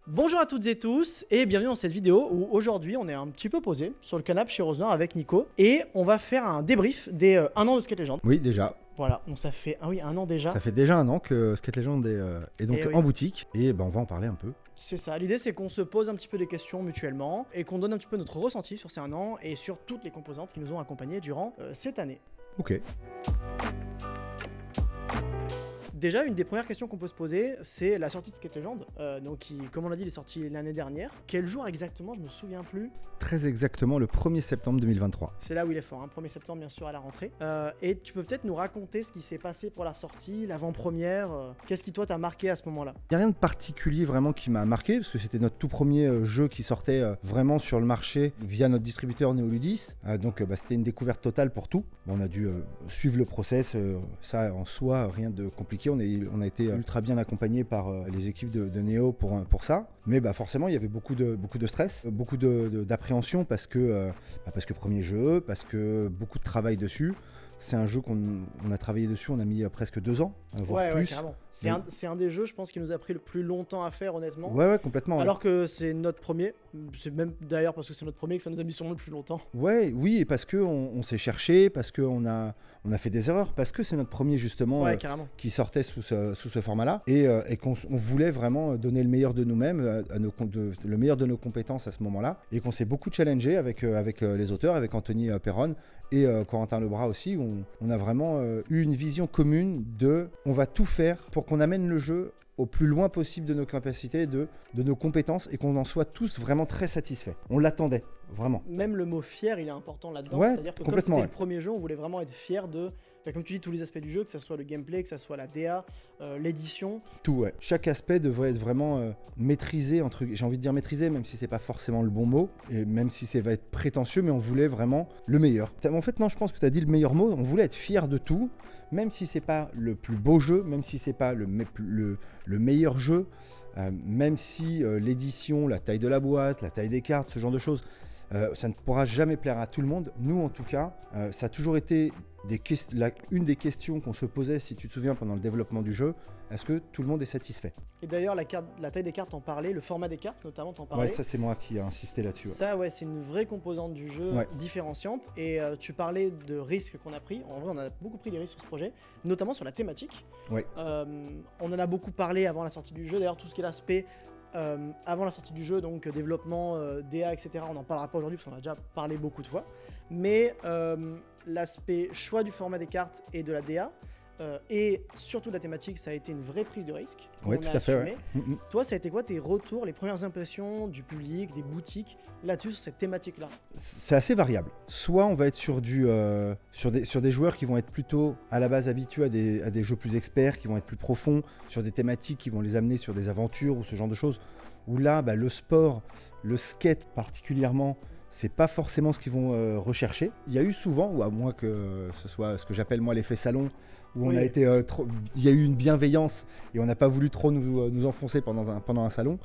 Bonjour à toutes et tous et bienvenue dans cette vidéo où aujourd'hui on est un petit peu posé sur le canapé chez Rose Noir avec Nico et on va faire un débrief des 1 an de Skate Legend. Oui, déjà. Voilà, donc ça fait 1 an déjà. Ça fait déjà 1 an que Skate Legend est donc Et oui. en boutique et on va en parler un peu. C'est ça, l'idée c'est qu'on se pose un petit peu des questions mutuellement et qu'on donne un petit peu notre ressenti sur ces 1 an et sur toutes les composantes qui nous ont accompagnés durant cette année. Ok. Déjà, une des premières questions qu'on peut se poser, c'est la sortie de Skate Legend. Donc, qui, comme on l'a dit, il est sorti l'année dernière. Quel jour exactement? Je me souviens plus. Très exactement le 1er septembre 2023. C'est là où il est fort, hein, 1er septembre, bien sûr, à la rentrée. Et tu peux peut-être nous raconter ce qui s'est passé pour la sortie, l'avant-première. Qu'est-ce qui, toi, t'a marqué à ce moment-là? Il n'y a rien de particulier vraiment qui m'a marqué parce que c'était notre tout premier jeu qui sortait vraiment sur le marché via notre distributeur Neoludis. Donc c'était une découverte totale pour tout. On a dû suivre le process. Ça en soi, rien de compliqué. On a été ultra bien accompagné par les équipes de Neo pour ça. Mais forcément, il y avait beaucoup de stress, beaucoup d'appréhension parce que premier jeu, parce que beaucoup de travail dessus. C'est un jeu qu'on a travaillé dessus, on a mis presque 2 ans, voire plus. Ouais, carrément. C'est un des jeux, je pense, qui nous a pris le plus longtemps à faire, honnêtement. Ouais, complètement. Alors que c'est notre premier. C'est même d'ailleurs parce que c'est notre premier que ça nous a mis sûrement le plus longtemps. Oui, et parce qu'on s'est cherché, parce qu'on a fait des erreurs, parce que c'est notre premier justement qui sortait sous ce format-là, et qu'on voulait vraiment donner le meilleur de nous-mêmes, le meilleur de nos compétences à ce moment-là, et qu'on s'est beaucoup challengé avec les auteurs, avec Anthony Perron et Corentin Lebras aussi, où on a vraiment eu une vision commune de on va tout faire pour qu'on amène le jeu au plus loin possible de nos capacités, de nos compétences, et qu'on en soit tous vraiment très satisfaits. On l'attendait, vraiment. Même le mot fier, il est important là-dedans. Ouais, c'est-à-dire que comme c'était le premier jeu, on voulait vraiment être fier de, comme tu dis, tous les aspects du jeu, que ce soit le gameplay, que ce soit la DA, l'édition. Tout, ouais. Chaque aspect devrait être vraiment maîtrisé, j'ai envie de dire maîtrisé, même si c'est pas forcément le bon mot, et même si ça va être prétentieux, mais on voulait vraiment le meilleur. En fait, non, je pense que tu as dit le meilleur mot. On voulait être fier de tout, même si c'est pas le plus beau jeu, même si c'est pas le meilleur jeu, même si l'édition, la taille de la boîte, la taille des cartes, ce genre de choses, ça ne pourra jamais plaire à tout le monde. Nous, en tout cas, ça a toujours été une des questions qu'on se posait, si tu te souviens, pendant le développement du jeu. Est-ce que tout le monde est satisfait? Et d'ailleurs, la taille des cartes, t'en parlais, le format des cartes notamment, t'en parlais. Ouais, ça c'est moi qui ai insisté là-dessus. Ça, ouais, c'est une vraie composante du jeu différenciante. Et tu parlais de risques qu'on a pris. En vrai, on a beaucoup pris des risques sur ce projet, notamment sur la thématique. Ouais. On en a beaucoup parlé avant la sortie du jeu. D'ailleurs, tout ce qui est l'aspect avant la sortie du jeu, donc développement, DA, etc. On n'en parlera pas aujourd'hui parce qu'on a déjà parlé beaucoup de fois. Mais l'aspect choix du format des cartes et de la DA, et surtout de la thématique, ça a été une vraie prise de risque. Oui, tout à fait. Ouais. Toi, ça a été quoi tes retours, les premières impressions du public, des boutiques là-dessus, sur cette thématique-là? C'est assez variable. Soit on va être sur des joueurs qui vont être plutôt à la base habitués à des jeux plus experts, qui vont être plus profonds, sur des thématiques qui vont les amener sur des aventures ou ce genre de choses, où là, le sport, le skate particulièrement, c'est pas forcément ce qu'ils vont rechercher. Il y a eu souvent, ou à moins que ce soit ce que j'appelle moi l'effet salon, où on a été il y a eu une bienveillance et on n'a pas voulu trop nous enfoncer pendant un salon.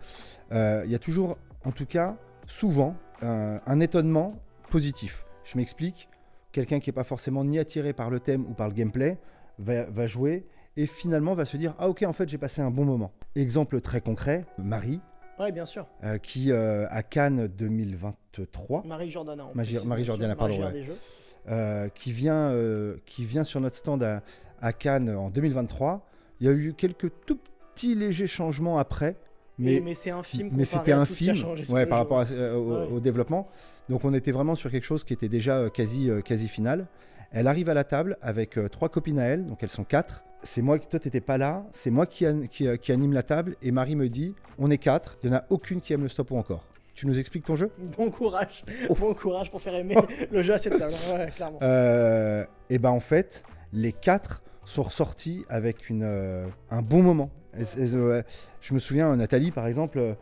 Il y a toujours, en tout cas, souvent, un étonnement positif. Je m'explique. Quelqu'un qui n'est pas forcément ni attiré par le thème ou par le gameplay va jouer et finalement va se dire « Ah ok, en fait, j'ai passé un bon moment ». Exemple très concret, Marie. Oui, bien sûr. Qui, à Cannes 2023... Marie Jordana. Marie Jordana, pardon. Qui vient sur notre stand à Cannes en 2023. Il y a eu quelques tout petits légers changements après. Mais c'est un film mais c'était un film par rapport au développement. Donc on était vraiment sur quelque chose qui était déjà quasi final. Elle arrive à la table avec 3 copines à elle, donc elles sont 4. C'est moi, toi t'étais pas là, c'est moi qui anime la table et Marie me dit on est 4, il n'y en a aucune qui aime le stop ou encore. Tu nous expliques ton jeu? Bon courage, bon courage pour faire aimer le jeu à cette table, clairement. Et en fait, les 4 sont ressortis avec un bon moment. Je me souviens, Nathalie par exemple,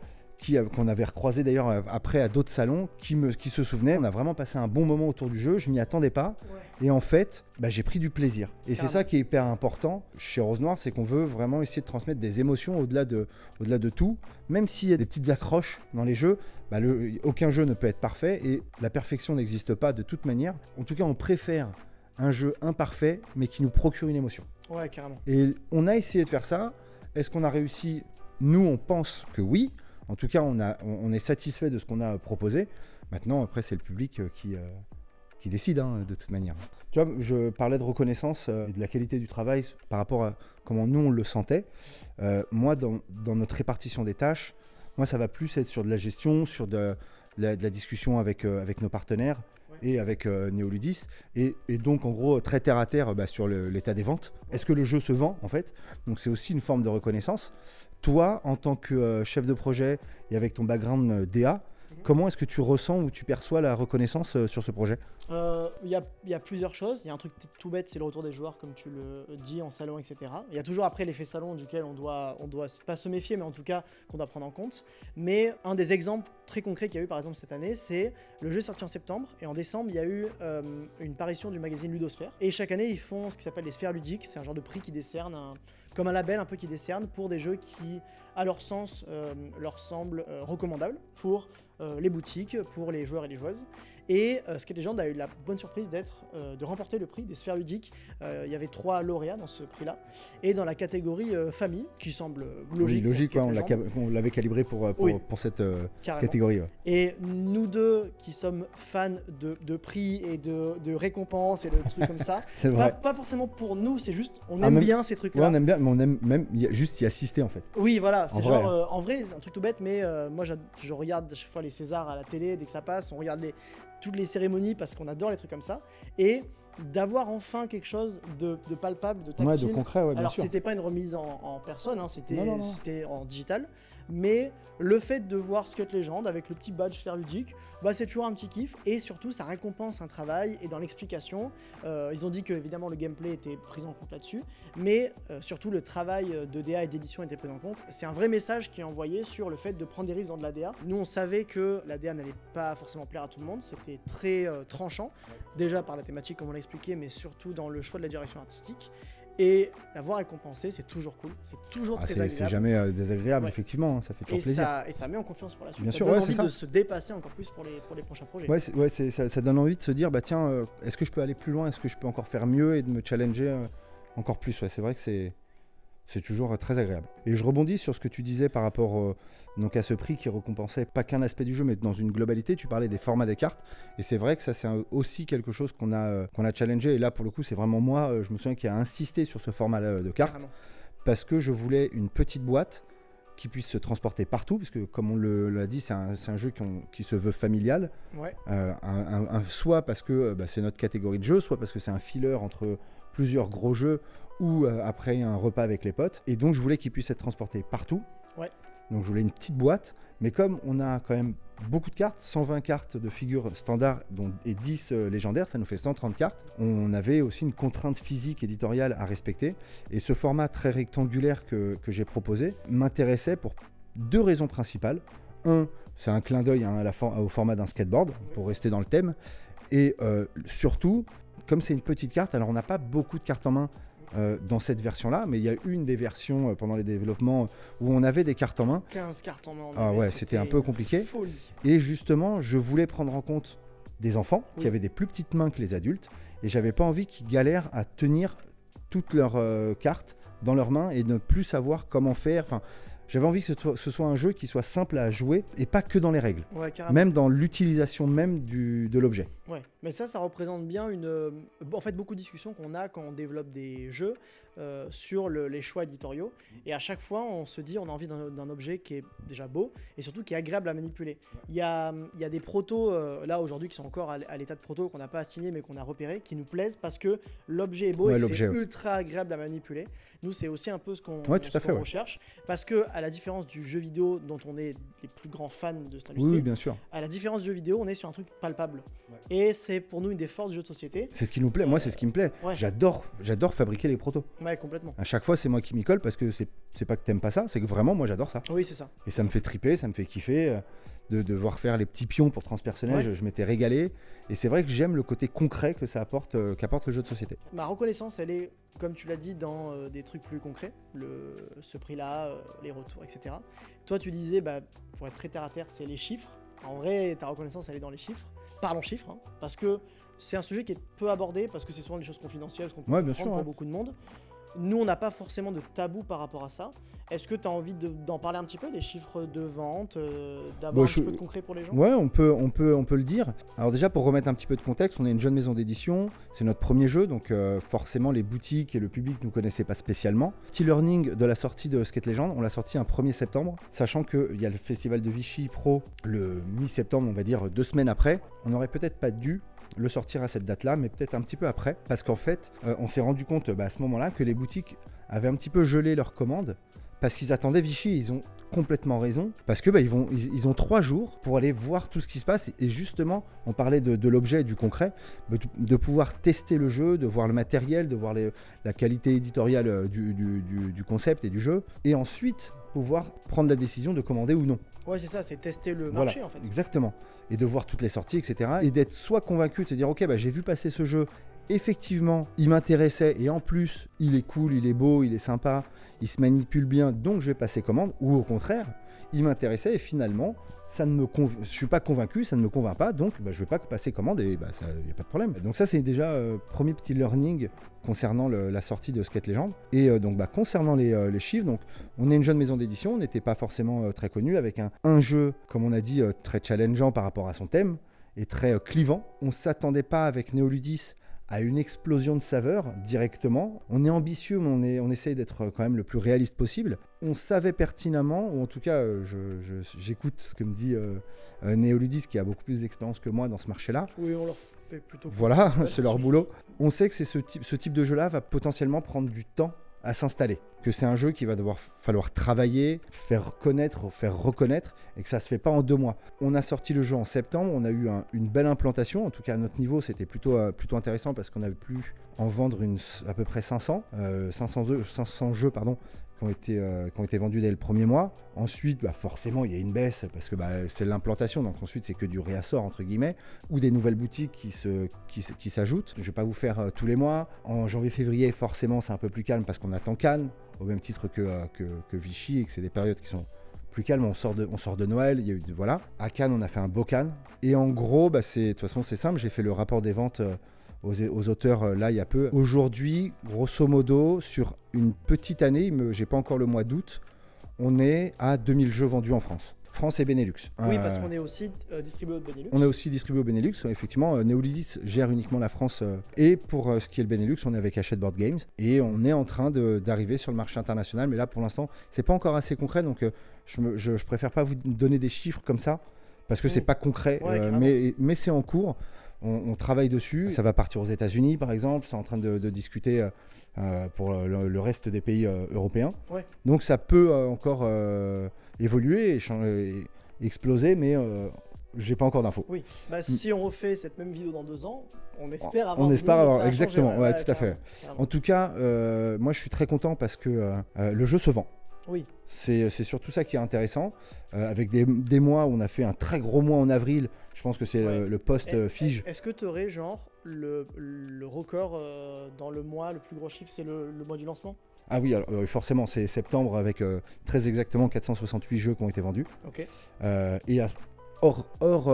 qu'on avait recroisé d'ailleurs après à d'autres salons, qui se souvenait. On a vraiment passé un bon moment autour du jeu, je m'y attendais pas. Ouais. Et en fait, j'ai pris du plaisir. Et c'est ça qui est hyper important chez Rose Noir, c'est qu'on veut vraiment essayer de transmettre des émotions au-delà de tout. Même s'il y a des petites accroches dans les jeux, aucun jeu ne peut être parfait et la perfection n'existe pas de toute manière. En tout cas, on préfère un jeu imparfait, mais qui nous procure une émotion. Ouais, carrément. Et on a essayé de faire ça. Est-ce qu'on a réussi? Nous, on pense que oui. En tout cas, on est satisfait de ce qu'on a proposé. Maintenant, après, c'est le public qui décide, hein, de toute manière. Tu vois, je parlais de reconnaissance et de la qualité du travail par rapport à comment nous, on le sentait. Moi, dans notre répartition des tâches, moi, ça va plus être sur de la gestion, sur de la discussion avec nos partenaires et avec Néoludis. Et donc, en gros, très terre à terre sur l'état des ventes. Est-ce que le jeu se vend, en fait? Donc, c'est aussi une forme de reconnaissance. Toi, en tant que chef de projet et avec ton background DA, comment est-ce que tu ressens ou tu perçois la reconnaissance sur ce projet? Il y a plusieurs choses. Il y a un truc tout bête, c'est le retour des joueurs, comme tu le dis, en salon, etc. Il y a toujours après l'effet salon duquel on doit pas se méfier, mais en tout cas qu'on doit prendre en compte. Mais un des exemples très concrets qu'il y a eu par exemple cette année, c'est le jeu sorti en septembre, et en décembre il y a eu une parution du magazine Ludosphère. Et chaque année ils font ce qui s'appelle les sphères ludiques. C'est un genre de prix qui décerne, comme un label un peu qui décerne pour des jeux qui, à leur sens, leur semblent recommandables pour les boutiques, pour les joueurs et les joueuses. Et Skate Legend a eu la bonne surprise de remporter le prix des sphères ludiques. Il y avait 3 lauréats dans ce prix-là. Et dans la catégorie famille, qui semble logique. Oui, logique, on l'avait calibré pour cette catégorie. Ouais. Et nous deux, qui sommes fans de prix et de récompenses et de trucs comme ça, c'est vrai. Pas forcément pour nous, c'est juste, on aime bien ces trucs-là. Ouais, on aime bien, mais on aime même juste y assister en fait. Oui, voilà, c'est en vrai. En vrai, c'est un truc tout bête, mais moi je regarde à chaque fois les Césars à la télé, dès que ça passe, on regarde toutes les cérémonies parce qu'on adore les trucs comme ça. Et d'avoir enfin quelque chose de palpable, de tactile. Ouais, de concret, ouais, bien Alors, sûr. c'était pas une remise en personne, hein, c'était Non. en digital. Mais le fait de voir Skate Legend avec le petit badge sphère ludique, c'est toujours un petit kiff. Et surtout, ça récompense un travail. Et dans l'explication, ils ont dit que évidemment le gameplay était pris en compte là-dessus. Mais surtout, le travail de DA et d'édition était pris en compte. C'est un vrai message qui est envoyé sur le fait de prendre des risques dans de la DA. Nous, on savait que la DA n'allait pas forcément plaire à tout le monde. C'était très tranchant. Déjà par la thématique, comme on l'a expliqué, mais surtout dans le choix de la direction artistique. Et l'avoir récompensé, c'est toujours cool, c'est toujours très agréable. C'est jamais désagréable, effectivement, ça fait toujours plaisir. Et ça met en confiance pour la suite. Bien Ça sûr, donne ouais, envie c'est ça. de se dépasser encore plus pour les prochains projets. Ouais, ça donne envie de se dire, tiens, est-ce que je peux aller plus loin, est-ce que je peux encore faire mieux et de me challenger encore plus. Ouais, c'est vrai que c'est toujours très agréable. Et je rebondis sur ce que tu disais par rapport donc à ce prix qui récompensait pas qu'un aspect du jeu, mais dans une globalité. Tu parlais des formats des cartes. Et c'est vrai que ça, c'est aussi quelque chose qu'on a challengé. Et là, pour le coup, c'est vraiment moi, je me souviens, qui a insisté sur ce format de cartes. Carrément. Parce que je voulais une petite boîte qui puisse se transporter partout. Parce que, comme on l'a dit, c'est un jeu qui se veut familial. Ouais. Soit parce que c'est notre catégorie de jeu, soit parce que c'est un filler entre plusieurs gros jeux ou après un repas avec les potes. Et donc, je voulais qu'il puisse être transporté partout. Ouais. Donc, je voulais une petite boîte. Mais comme on a quand même beaucoup de cartes, 120 cartes de figures standards et 10 légendaires, ça nous fait 130 cartes. On avait aussi une contrainte physique éditoriale à respecter. Et ce format très rectangulaire que j'ai proposé m'intéressait pour 2 raisons principales. Un, c'est un clin d'œil au format d'un skateboard, pour rester dans le thème. Et surtout, comme c'est une petite carte, alors on n'a pas beaucoup de cartes en main dans cette version-là, mais il y a une des versions pendant les développements où on avait des cartes en main. 15 cartes en main. Ah ouais, c'était un peu compliqué. Folie. Et justement, je voulais prendre en compte des enfants qui avaient des plus petites mains que les adultes, et j'avais pas envie qu'ils galèrent à tenir toutes leurs cartes dans leurs mains et ne plus savoir comment faire. Enfin, j'avais envie que ce soit un jeu qui soit simple à jouer et pas que dans les règles, même dans l'utilisation même de l'objet. Ouais, mais ça représente bien en fait beaucoup de discussions qu'on a quand on développe des jeux sur les choix éditoriaux. Et à chaque fois, on se dit on a envie d'un objet qui est déjà beau et surtout qui est agréable à manipuler. Il y a des protos là aujourd'hui qui sont encore à l'état de proto qu'on n'a pas assigné mais qu'on a repéré, qui nous plaisent parce que l'objet est beau et c'est ultra agréable à manipuler. Nous, c'est aussi un peu ce qu'on recherche, parce que à la différence du jeu vidéo dont on est les plus grands fans de cette industrie, oui, bien sûr. À la différence du jeu vidéo, on est sur un truc palpable. Et c'est pour nous une des forces du jeu de société. C'est ce qui nous plaît. Moi, c'est ce qui me plaît. Ouais. J'adore fabriquer les protos. Ouais, complètement. À chaque fois, c'est moi qui m'y colle parce que c'est pas que t'aimes pas ça, c'est que vraiment, moi, j'adore ça. Oui, c'est ça. Et ça me fait triper, ça me fait kiffer de devoir faire les petits pions pour transpersonnage. Ouais. Je m'étais régalé. Et c'est vrai que j'aime le côté concret que ça qu'apporte le jeu de société. Ma reconnaissance, elle est, comme tu l'as dit, dans des trucs plus concrets. Ce prix-là, les retours, etc. Toi, tu disais, pour être très terre à terre, c'est les chiffres. En vrai, ta reconnaissance, elle est dans les chiffres. Parlons chiffres, hein, parce que c'est un sujet qui est peu abordé, parce que c'est souvent des choses confidentielles, ce qu'on peut comprendre pour beaucoup de monde. Nous, on n'a pas forcément de tabou par rapport à ça. Est-ce que tu as envie d'en parler un petit peu, des chiffres de vente, d'avoir un petit peu de concret pour les gens? Ouais, on peut le dire. Alors déjà, pour remettre un petit peu de contexte, on est une jeune maison d'édition, c'est notre premier jeu, donc forcément les boutiques et le public ne nous connaissaient pas spécialement. Petit learning de la sortie de Skate Legend, on l'a sorti un 1er septembre, sachant qu'il y a le festival de Vichy Pro le mi-septembre, on va dire 2 semaines après. On n'aurait peut-être pas dû le sortir à cette date-là, mais peut-être un petit peu après, parce qu'en fait, on s'est rendu compte à ce moment-là que les boutiques avaient un petit peu gelé leurs commandes, parce qu'ils attendaient Vichy. Ils ont complètement raison, parce que ils ont 3 jours pour aller voir tout ce qui se passe, et justement, on parlait de l'objet et du concret, de pouvoir tester le jeu, de voir le matériel, de voir la qualité éditoriale du concept et du jeu, et ensuite pouvoir prendre la décision de commander ou non. Ouais, c'est ça, c'est tester le marché en fait. Exactement, et de voir toutes les sorties, etc. Et d'être soit convaincu de se dire, ok, j'ai vu passer ce jeu, effectivement, il m'intéressait, et en plus, il est cool, il est beau, il est sympa, il se manipule bien, donc je vais passer commande, ou au contraire, il m'intéressait et finalement, je ne suis pas convaincu, ça ne me convainc pas, donc je ne vais pas passer commande et il n'y a pas de problème. Donc ça, c'est déjà premier petit learning concernant la sortie de Skate Legend. Et concernant les chiffres, donc, on est une jeune maison d'édition, on n'était pas forcément très connu, avec un jeu, comme on a dit, très challengeant par rapport à son thème, et très clivant. On ne s'attendait pas avec Néoludis à une explosion de saveurs directement. On est ambitieux, mais on essaye d'être quand même le plus réaliste possible. On savait pertinemment, ou en tout cas, j'écoute ce que me dit Néoludis, qui a beaucoup plus d'expérience que moi dans ce marché-là. Oui, on leur fait plutôt... Voilà, c'est leur boulot. On sait que ce type de jeu-là va potentiellement prendre du temps à s'installer, que c'est un jeu qui va falloir travailler, faire connaître, faire reconnaître, et que ça se fait pas en 2 mois. On a sorti le jeu en septembre, on a eu une belle implantation, en tout cas à notre niveau c'était plutôt intéressant, parce qu'on avait pu en vendre à peu près 500 jeux qui ont été vendus dès le premier mois. Ensuite, forcément, il y a une baisse parce que c'est l'implantation, donc ensuite c'est que du réassort entre guillemets, ou des nouvelles boutiques qui s'ajoutent. Je ne vais pas vous faire tous les mois. En janvier-février, forcément, c'est un peu plus calme parce qu'on attend Cannes, au même titre que Vichy, et que c'est des périodes qui sont plus calmes. On sort de Noël, il y a eu voilà. À Cannes, on a fait un beau Cannes. Et en gros, de toute façon, c'est simple. J'ai fait le rapport des ventes aux auteurs là il y a peu. Aujourd'hui, grosso modo, sur une petite année, j'ai pas encore le mois d'août, on est à 2000 jeux vendus en France. France et Benelux. Oui, parce qu'on est aussi distribué au Benelux. On est aussi distribué au Benelux, effectivement. Néoludis gère uniquement la France. Et pour ce qui est le Benelux, on est avec Hachette Board Games. Et on est en train d'arriver sur le marché international. Mais là, pour l'instant, c'est pas encore assez concret. Donc, je préfère pas vous donner des chiffres comme ça, parce que c'est pas concret. Mais c'est en cours. On travaille dessus. Ça va partir aux États-Unis, par exemple. C'est en train de discuter pour le reste des pays européens. Ouais. Donc ça peut encore évoluer et exploser, mais j'ai pas encore d'infos. Oui. Si on refait cette même vidéo dans 2 ans, on espère avoir. On espère avoir, exactement. Changé, ouais, tout à fait. En tout cas, moi je suis très content parce que le jeu se vend. Oui. C'est surtout ça qui est intéressant. Avec des mois où on a fait un très gros mois en avril, je pense que c'est le post-Fige. Est-ce que tu aurais le record dans le mois, le plus gros chiffre, c'est le mois du lancement? Ah oui, alors, forcément, c'est septembre avec très exactement 468 jeux qui ont été vendus. Ok. Et hors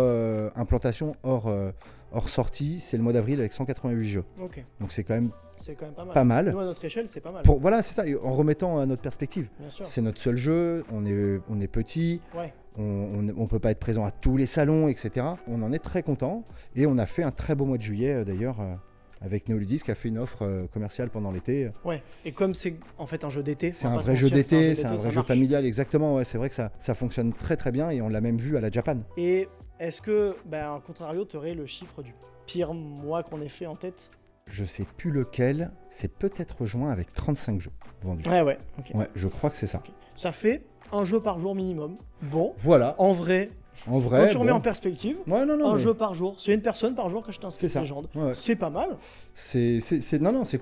implantation, hors sortie, c'est le mois d'avril avec 188 jeux. Ok. Donc c'est quand même pas mal. Nous, à notre échelle, c'est pas mal. Voilà, c'est ça, en remettant à notre perspective. Bien sûr. C'est notre seul jeu, on est petit, on peut pas être présent à tous les salons, etc. On en est très content et on a fait un très beau mois de juillet d'ailleurs avec Néoludis qui a fait une offre commerciale pendant l'été. Ouais, et comme c'est en fait un jeu d'été. C'est un vrai jeu d'été, c'est un vrai jeu familial, exactement. Ouais, c'est vrai que ça fonctionne très très bien et on l'a même vu à la Japan. Et est-ce que, à contrario, tu aurais le chiffre du pire mois qu'on ait fait en tête? Je sais plus lequel, c'est peut-être juin avec 35 jeux vendus. Ouais, ok. Ouais, je crois que c'est ça. Okay. Ça fait un jeu par jour minimum. Bon. Voilà. En vrai. Quand tu remets en perspective, un jeu par jour, c'est une personne par jour que je t'inscris Légende. Ouais. C'est pas mal. C'est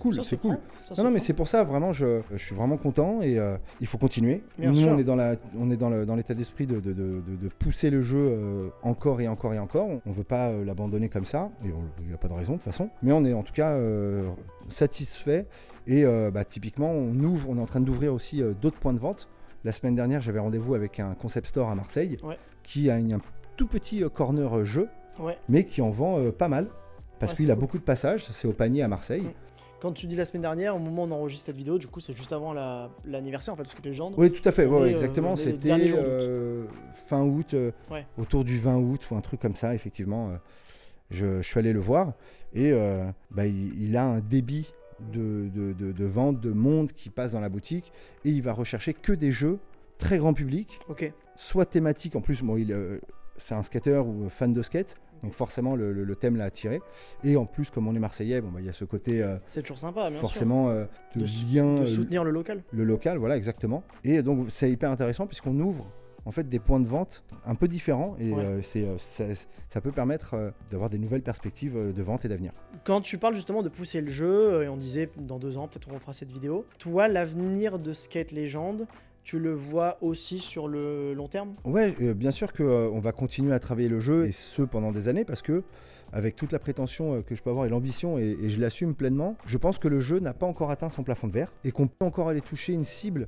cool, c'est cool. Mais c'est pour ça vraiment, je suis vraiment content et il faut continuer. Bien Nous, sûr. on est dans l'état d'esprit de pousser le jeu encore et encore et encore. On veut pas l'abandonner comme ça, et il n'y a pas de raison de toute façon. Mais on est en tout cas satisfait et typiquement on est en train d'ouvrir aussi d'autres points de vente. La semaine dernière, j'avais rendez-vous avec un concept store à Marseille qui a un tout petit corner jeu, mais qui en vend pas mal parce qu'il a beaucoup de passages. C'est au panier à Marseille. Quand tu dis la semaine dernière, au moment où on enregistre cette vidéo, du coup, c'est juste avant l'anniversaire en fait, parce que les gens. Oui, tout à fait, On est, exactement. les C'était derniers jours d'août. fin août, Ouais. autour du 20 août ou un truc comme ça, effectivement. Je suis allé le voir et il a un débit de vente, de monde qui passe dans la boutique et il va rechercher que des jeux très grand public, Ok. soit thématiques. En plus, bon, c'est un skater ou fan de skate, donc forcément le thème l'a attiré. Et en plus, comme on est Marseillais, bon, il y a ce côté C'est toujours sympa, bien forcément de lien, sûr. De soutenir le local. le local, voilà, exactement. Et donc c'est hyper intéressant puisqu'on ouvre en fait des points de vente un peu différents et Ouais. ça peut permettre d'avoir des nouvelles perspectives de vente et d'avenir. Quand tu parles justement de pousser le jeu, et on disait dans 2 ans, peut-être on fera cette vidéo, toi, l'avenir de Skate Legend, tu le vois aussi sur le long terme? Ouais, bien sûr qu'on va continuer à travailler le jeu et ce pendant des années parce que avec toute la prétention que je peux avoir et l'ambition et je l'assume pleinement, je pense que le jeu n'a pas encore atteint son plafond de verre et qu'on peut encore aller toucher une cible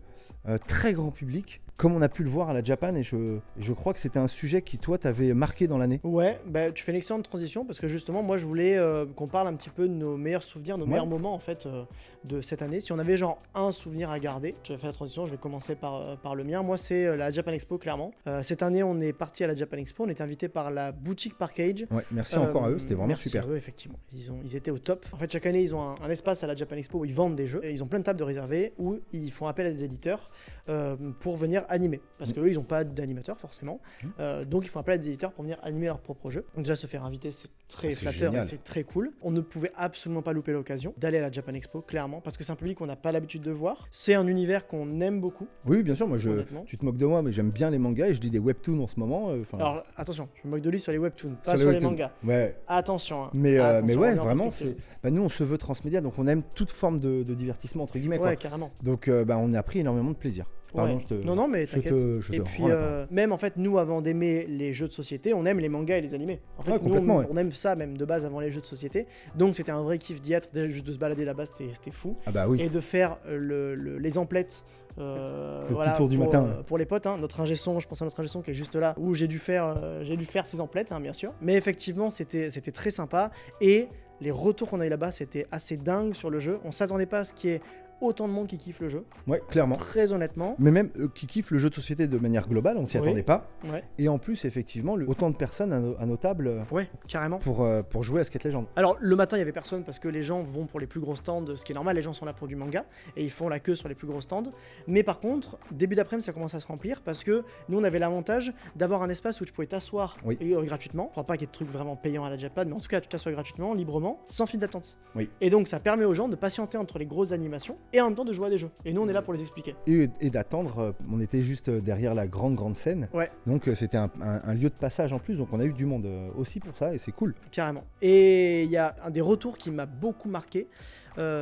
très grand public comme on a pu le voir à la Japan et je crois que c'était un sujet qui toi t'avais marqué dans l'année. Ouais, bah, tu fais une excellente transition parce que justement, moi je voulais qu'on parle un petit peu de nos meilleurs souvenirs, nos meilleurs moments en fait de cette année. Si on avait genre un souvenir à garder, je vais faire la transition, je vais commencer par le mien. Moi, c'est la Japan Expo, clairement. Cette année, on est parti à la Japan Expo, on était invité par la boutique Parkage. Ouais, merci encore à eux, c'était vraiment merci super. À eux, effectivement. Ils étaient au top. En fait, chaque année, ils ont un espace à la Japan Expo où ils vendent des jeux et ils ont plein de tables de réservées où ils font appel à des éditeurs pour venir animer. Parce que eux, ils n'ont pas d'animateur forcément. Donc, ils font appel à des éditeurs pour venir animer leurs propres jeux. Donc, déjà, se faire inviter, c'est très c'est flatteur génial. et c'est très cool. On ne pouvait absolument pas louper l'occasion d'aller à la Japan Expo, clairement, parce que c'est un public qu'on n'a pas l'habitude de voir. C'est un univers qu'on aime beaucoup. Oui, bien sûr, moi Honnêtement. tu te moques de moi, mais j'aime bien les mangas et je lis des webtoons en ce moment. Alors, attention, je me moque de lui sur les webtoons, pas sur sur les webtoons. mangas. Ouais. Attention. Hein. Mais Attention, ouais, on est en vraiment, perspective. nous on se veut transmédia, donc on aime toute forme de divertissement entre guillemets. Quoi. Ouais, carrément. Donc on a pris énormément de plaisir. Pardon, Ouais. Non, mais je t'inquiète. te Et rends puis, la parole. même en fait, nous, avant d'aimer les jeux de société, on aime les mangas et les animés. En fait, Ouais, nous, complètement, on aime ça même de base avant les jeux de société. Donc, c'était un vrai kiff d'y être. Déjà, juste de se balader là-bas, c'était fou. Ah bah oui. Et de faire les emplettes. Petit tour du matin. Pour les potes, hein, notre ingé son, je pense à notre ingé son qui est juste là, où j'ai dû faire ces emplettes, hein, bien sûr. Mais effectivement, c'était très sympa. Et les retours qu'on a eu là-bas, c'était assez dingue sur le jeu. On s'attendait pas à ce qu'il y ait autant de monde qui kiffe le jeu, Ouais, clairement. très honnêtement. Mais même qui kiffent le jeu de société de manière globale, on s'y Oui. attendait pas. Ouais, Et en plus, effectivement, autant de personnes à nos tables ouais, carrément. pour jouer à Skate Legend. Alors le matin il y avait personne parce que les gens vont pour les plus gros stands, ce qui est normal, les gens sont là pour du manga et ils font la queue sur les plus gros stands. Mais par contre, début d'après-midi ça commence à se remplir parce que nous on avait l'avantage d'avoir un espace où tu pouvais t'asseoir Oui. gratuitement. Je crois pas qu'il y ait de trucs vraiment payants à la Japan, mais en tout cas tu t'assois gratuitement, librement, sans file d'attente. Oui. Et donc ça permet aux gens de patienter entre les grosses animations et en même temps de jouer à des jeux. Et nous on est là pour les expliquer. Et d'attendre, on était juste derrière la grande scène. Ouais. Donc c'était un lieu de passage en plus, donc on a eu du monde aussi pour ça et c'est cool. Carrément. Et il y a un des retours qui m'a beaucoup marqué,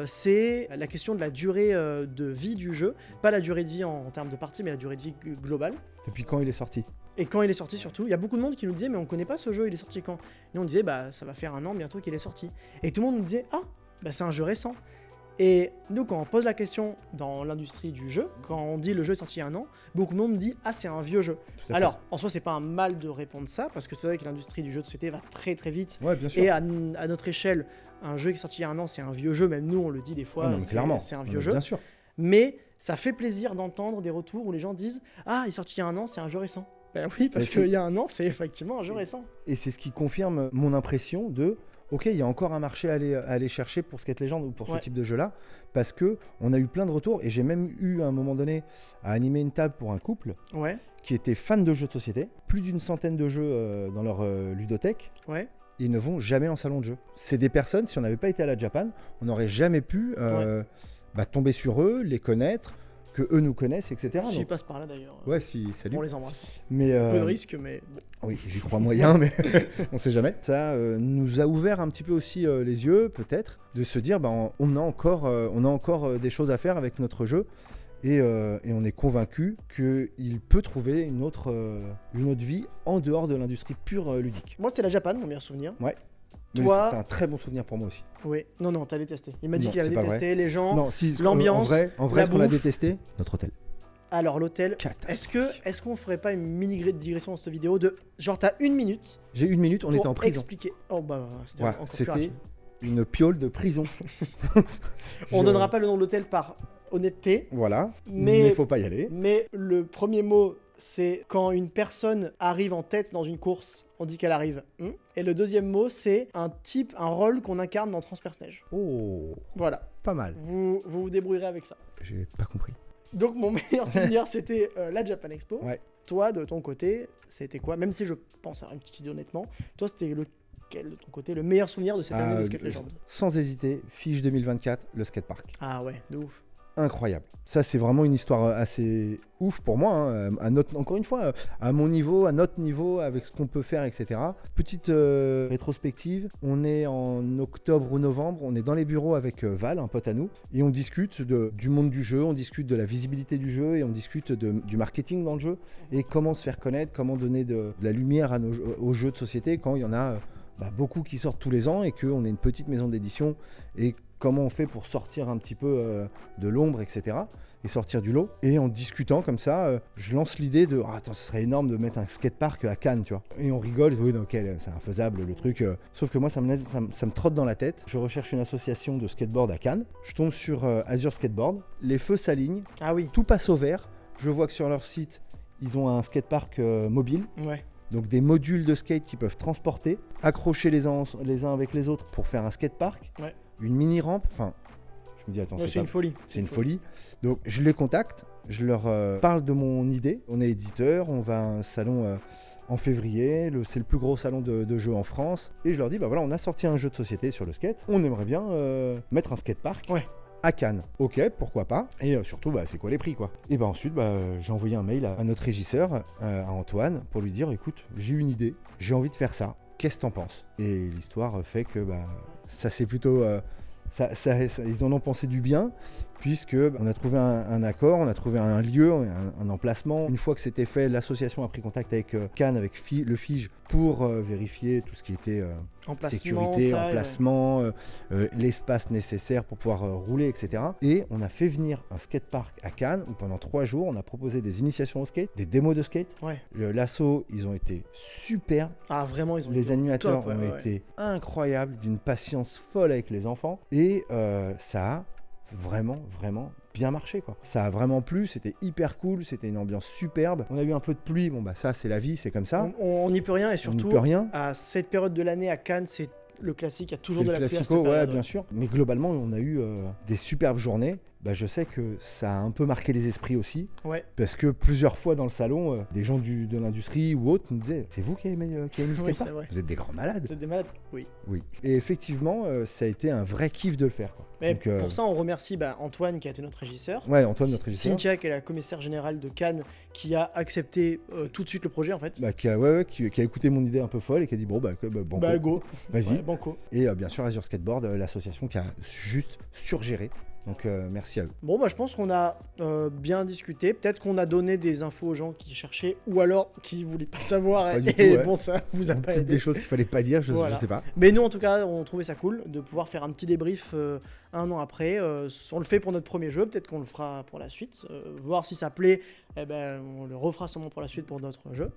c'est la question de la durée de vie du jeu. Pas la durée de vie en termes de partie, mais la durée de vie globale. Depuis quand il est sorti? Et quand il est sorti surtout, il y a beaucoup de monde qui nous disait mais on connaît pas ce jeu, il est sorti quand? Et on disait bah ça va faire 1 an bientôt qu'il est sorti. Et tout le monde nous disait ah bah c'est un jeu récent. Et nous quand on pose la question dans l'industrie du jeu, quand on dit le jeu est sorti il y a 1 an, beaucoup de monde dit ah c'est un vieux jeu. Tout à fait. Alors en soi c'est pas un mal de répondre ça parce que c'est vrai que l'industrie du jeu de société va très très vite. Ouais, bien sûr. Et à notre échelle, un jeu qui est sorti il y a 1 an, c'est un vieux jeu. Même nous, on le dit des fois, Ouais, non, mais clairement. c'est un Non, vieux mais jeu. Bien sûr. Mais ça fait plaisir d'entendre des retours où les gens disent « Ah, il est sorti il y a 1 an, c'est un jeu récent. » Ben oui, parce Mais qu'il y a 1 an, c'est effectivement un jeu récent. Et c'est ce qui confirme mon impression de ok, il y a encore un marché à aller chercher pour Skate Legend ou pour ce Ouais. type de jeu-là, parce que on a eu plein de retours et j'ai même eu à un moment donné à animer une table pour un couple Ouais, qui était fan de jeux de société, plus d'une centaine de jeux dans leur ludothèque. ouais. Ils ne vont jamais en salon de jeu. C'est des personnes, si on n'avait pas été à la Japan, on n'aurait jamais pu tomber sur eux, les connaître, que eux nous connaissent, etc. S'ils Donc- passent par là d'ailleurs, Ouais, si, salut. on les embrasse. Mais, Peu de risque, mais bon. oui, j'y crois moyen, mais on sait jamais. Ça nous a ouvert un petit peu aussi les yeux, peut-être, de se dire, on a encore des choses à faire avec notre jeu. Et on est convaincu qu'il peut trouver une autre vie en dehors de l'industrie pure ludique. Moi, c'était la Japan, mon meilleur souvenir. Ouais. Toi- C'est un très bon souvenir pour moi aussi. Oui. Non, t'as détesté. Il m'a dit Non, qu'il avait c'est pas détesté les gens. Non, si, l'ambiance, en vrai la ce qu'on a bouffe. détesté, notre hôtel. Alors, l'hôtel. Est-ce qu'on ferait pas une mini digression dans cette vidéo de genre, t'as 1 minute J'ai 1 minute, on pour était en prison. expliquer. Oh, bah, c'était Ouais, encore plus c'était rapide. une piole de prison. On donnera pas le nom de l'hôtel par honnêteté. Voilà, Mais faut pas y aller. Mais le premier mot, c'est quand une personne arrive en tête dans une course, on dit qu'elle arrive. Et le deuxième mot, c'est un rôle qu'on incarne dans Transperce-Neige. Oh, Voilà. pas mal. Vous débrouillerez avec ça. J'ai pas compris. Donc mon meilleur souvenir, c'était la Japan Expo. Ouais. Toi, de ton côté, c'était quoi? Même si je pense à une petite idée honnêtement, toi, c'était lequel de ton côté le meilleur souvenir de cette année de Skate Legend? Sans hésiter, Fiche 2024, le skatepark. Ah ouais, de ouf. Incroyable. Ça, c'est vraiment une histoire assez ouf pour moi. Hein. Encore une fois, à mon niveau, à notre niveau, avec ce qu'on peut faire, etc. Petite rétrospective. On est en octobre ou novembre. On est dans les bureaux avec Val, un pote à nous, et on discute du monde du jeu, on discute de la visibilité du jeu et on discute du marketing dans le jeu et comment se faire connaître, comment donner de la lumière aux jeux de société quand il y en a beaucoup qui sortent tous les ans et qu'on est une petite maison d'édition et comment on fait pour sortir un petit peu de l'ombre, etc. et sortir du lot. Et en discutant comme ça, je lance l'idée de attends, ce serait énorme de mettre un skatepark à Cannes, tu vois. Et on rigole, oui, ok, c'est infaisable le truc. Sauf que moi, ça me trotte dans la tête. Je recherche une association de skateboard à Cannes. Je tombe sur Azure Skateboard. Les feux s'alignent. Ah oui. Tout passe au vert. Je vois que sur leur site, ils ont un skatepark mobile. Ouais. Donc des modules de skate qui peuvent transporter, accrocher les uns avec les autres pour faire un skatepark. Ouais. Une mini rampe, enfin, je me dis attends, c'est une folie. C'est une folie. Donc je les contacte, je leur parle de mon idée. On est éditeur, on va à un salon en février, c'est le plus gros salon de jeux en France. Et je leur dis voilà, on a sorti un jeu de société sur le skate. On aimerait bien mettre un skatepark. Ouais. À Cannes. Ok, pourquoi pas. Et surtout, c'est quoi les prix, quoi. Et ensuite, j'ai envoyé un mail à notre régisseur, à Antoine, pour lui dire, écoute, j'ai une idée, j'ai envie de faire ça. Qu'est-ce que t'en penses? Et l'histoire fait que ça c'est plutôt... ils en ont pensé du bien, puisque on a trouvé un accord, on a trouvé un lieu, un emplacement. Une fois que c'était fait, l'association a pris contact avec Cannes, avec le FIGE, pour vérifier tout ce qui était sécurité, emplacement, l'espace nécessaire pour pouvoir rouler, etc. Et on a fait venir un skatepark à Cannes, où pendant 3 jours, on a proposé des initiations au skate, des démos de skate. Ouais. L'assaut, ils ont été super. Ah vraiment, ils ont les animateurs ont été incroyables, d'une patience folle avec les enfants. Et ça a vraiment bien marché, quoi. Ça a vraiment plu, c'était hyper cool, c'était une ambiance superbe. On a eu un peu de pluie, ça c'est la vie, c'est comme ça. On n'y peut rien, et surtout à cette période de l'année à Cannes, c'est le classique, il y a toujours de la pluie à cette période. Ouais, bien sûr. Mais globalement, on a eu des superbes journées. Je sais que ça a un peu marqué les esprits aussi. Ouais. Parce que plusieurs fois dans le salon, des gens de l'industrie ou autres nous disaient c'est vous qui avez mis le skatepark ? Vous êtes des grands malades. Vous êtes des malades, oui. Et effectivement, ça a été un vrai kiff de le faire, quoi. Mais donc, pour ça, on remercie Antoine qui a été notre régisseur. Ouais, Antoine, notre régisseur. Cynthia qui est la commissaire générale de Cannes qui a accepté tout de suite le projet en fait. Qui a écouté mon idée un peu folle et qui a dit banco. Go. Vas-y. Ouais, banco. Et bien sûr, Azure Skateboard, l'association qui a juste surgéré. Donc merci à eux. Bon je pense qu'on a bien discuté. Peut-être qu'on a donné des infos aux gens qui cherchaient ou alors qui voulaient pas savoir. Ça vous a pas aidé. Des choses qu'il fallait pas dire, je sais pas. Mais nous en tout cas, on trouvait ça cool de pouvoir faire un petit débrief un an après. On le fait pour notre premier jeu, peut-être qu'on le fera pour la suite. Voir si ça plaît, on le refera sûrement pour la suite pour d'autres jeux.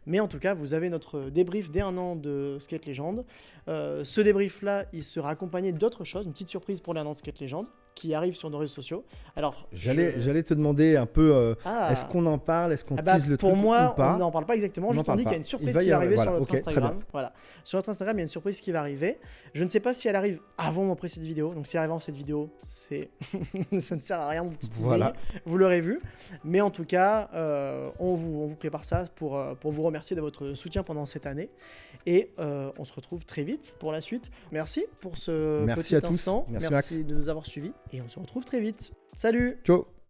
Mais en tout cas, vous avez notre débrief dès 1 an de Skate Legend. Ce débrief là, il sera accompagné d'autres choses, une petite surprise pour l'an de Skate Legend qui arrive sur nos réseaux sociaux. Alors, j'allais te demander un peu, est-ce qu'on en parle, est-ce qu'on tease le truc ou pas ? Pour moi, on n'en parle pas exactement. Je t'en dis qu'il y a une surprise qui va arriver sur notre Instagram. Voilà. Sur notre Instagram, il y a une surprise qui va arriver. Je ne sais pas si elle arrive avant mon précédente vidéo. Donc, si elle arrive avant cette vidéo, ça ne sert à rien de petit teasing. Vous l'aurez vu. Mais en tout cas, on vous prépare ça pour vous remercier de votre soutien pendant cette année. Et on se retrouve très vite pour la suite. Merci pour ce petit instant. Merci de nous avoir suivis. Et on se retrouve très vite. Salut! Ciao!